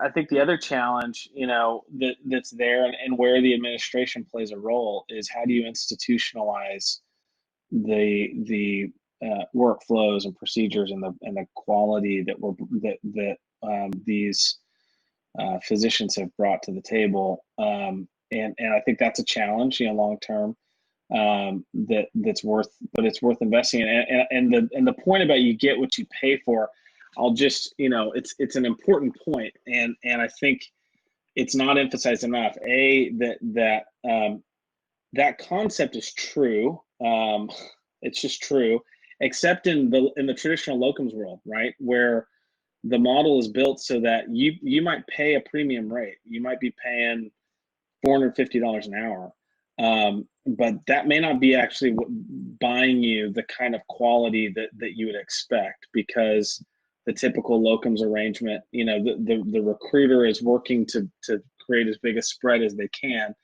I think the other challenge, that's there, and where the administration plays a role is how do you institutionalize the workflows and procedures and the quality that these physicians have brought to the table, and I think that's a challenge, long term, it's worth investing in. And the point about you get what you pay for, I'll just, it's an important point, and I think it's not emphasized enough. That concept is true. It's just true, except in the traditional locums world, right, where the model is built so that you might pay a premium rate. You might be paying $450 an hour, but that may not be actually buying you the kind of quality that you would expect, because the typical locums arrangement, the recruiter is working to create as big a spread as they can.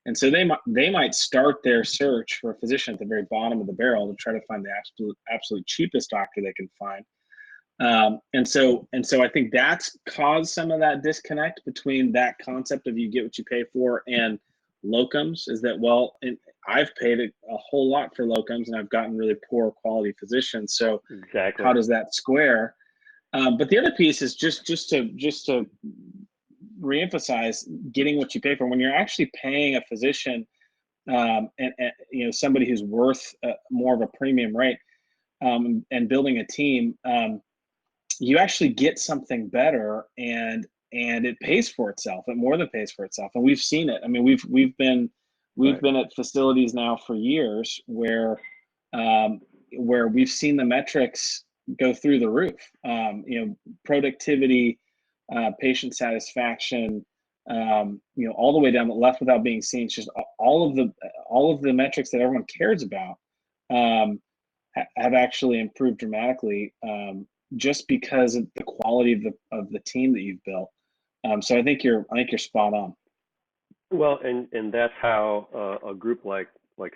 And so they might start their search for a physician at the very bottom of the barrel to try to find the absolute cheapest doctor they can find. And so I think that's caused some of that disconnect between that concept of you get what you pay for and locums, is that, well, and I've paid a whole lot for locums and I've gotten really poor quality physicians. So Exactly. how does that square? But the other piece is just to reemphasize getting what you pay for. When you're actually paying a physician, and somebody who's worth more of a premium rate, and building a team, you actually get something better, and it pays for itself. It more than pays for itself, and we've seen it. I mean, we've Right. been at facilities now for years where we've seen the metrics go through the roof. Productivity, patient satisfaction, all the way down, left without being seen. It's just all of the metrics that everyone cares about, have actually improved dramatically, just because of the quality of the team that you've built. So I think you're spot on. Well, and that's how a group like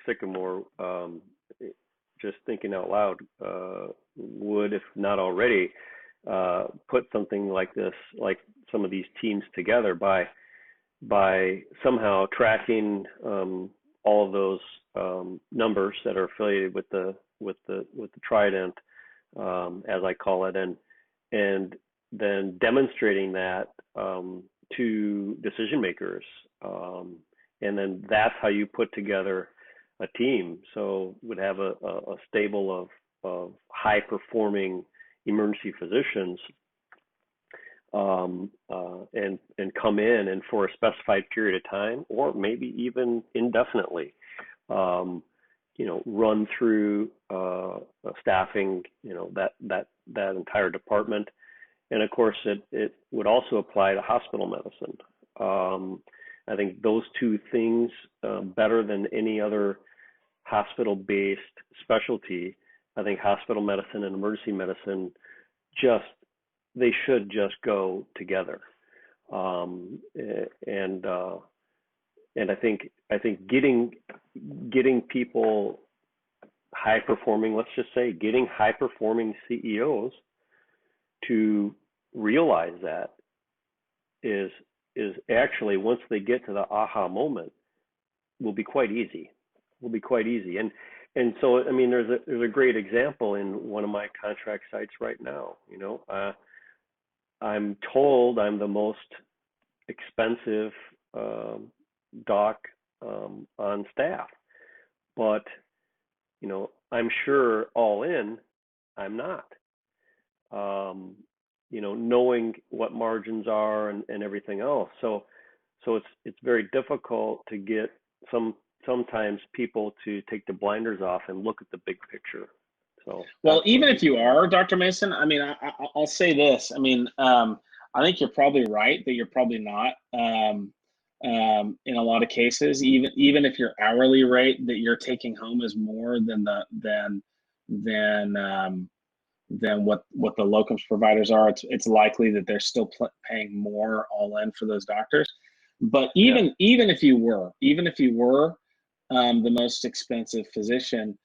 Sycamore, just thinking out loud, would, if not already, put something like this, like some of these teams together by somehow tracking all of those numbers that are affiliated with the Trident, as I call it, and then demonstrating that to decision makers, and then that's how you put together a team. So would have a stable of high performing emergency physicians, and come in and for a specified period of time, or maybe even indefinitely, run through staffing, that entire department. And of course, it would also apply to hospital medicine. I think those two things, better than any other hospital-based specialty, I think hospital medicine and emergency medicine they should just go together. And I think getting people high performing, let's just say, getting high performing CEOs to realize that is actually, once they get to the aha moment, will be quite easy. And so, I mean, there's a great example in one of my contract sites right now. I'm told I'm the most expensive doc on staff, but I'm sure all in, I'm not. Knowing what margins are and everything else. So it's very difficult to get sometimes people to take the blinders off and look at the big picture. So Well, that's where even we if you come in. are, Dr. Mason, I mean, I'll say this. I mean, I think you're probably right that you're probably not, in a lot of cases. Even if your hourly rate that you're taking home is more than what the locums providers are, it's likely that they're still paying more all in for those doctors. But Yeah. even if you were the most expensive physician,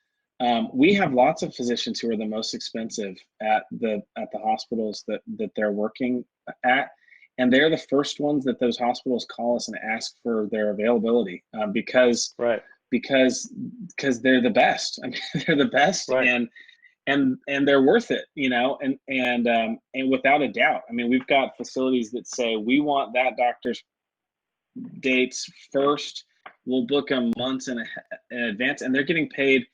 we have lots of physicians who are the most expensive at the hospitals that they're working at, and they're the first ones that those hospitals call us and ask for their availability, Right. because because they're the best. I mean, they're the best, Right. and they're worth it, and without a doubt. I mean, we've got facilities that say we want that doctor's dates first. We'll book them months in advance, and they're getting paid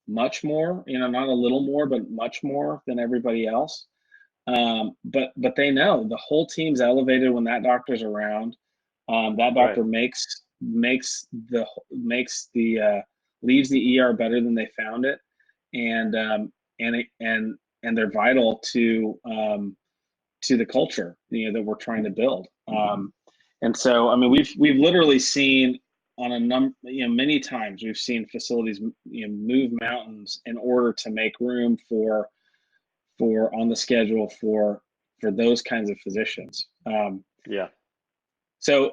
much more. Not a little more, but much more than everybody else. But they know the whole team's elevated when that doctor's around. That Right. doctor makes the leaves the ER better than they found it, and they're vital to the culture that we're trying to build. And so, I mean, we've literally seen on a number, many times we've seen facilities move mountains in order to make room for on the schedule for those kinds of physicians. Yeah. So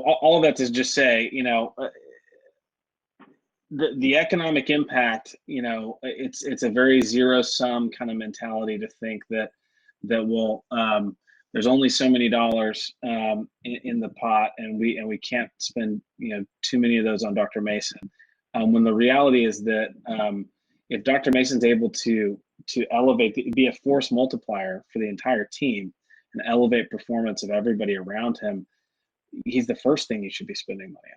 all of that to just say, the economic impact, it's a very zero sum kind of mentality to think that will there's only so many dollars in the pot, and we can't spend too many of those on Dr. Mason. When the reality is that if Dr. Mason's able to elevate, be a force multiplier for the entire team and elevate performance of everybody around him, he's the first thing you should be spending money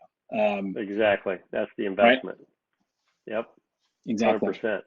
on. Exactly. That's the Right? investment. Yep. Exactly. 100%.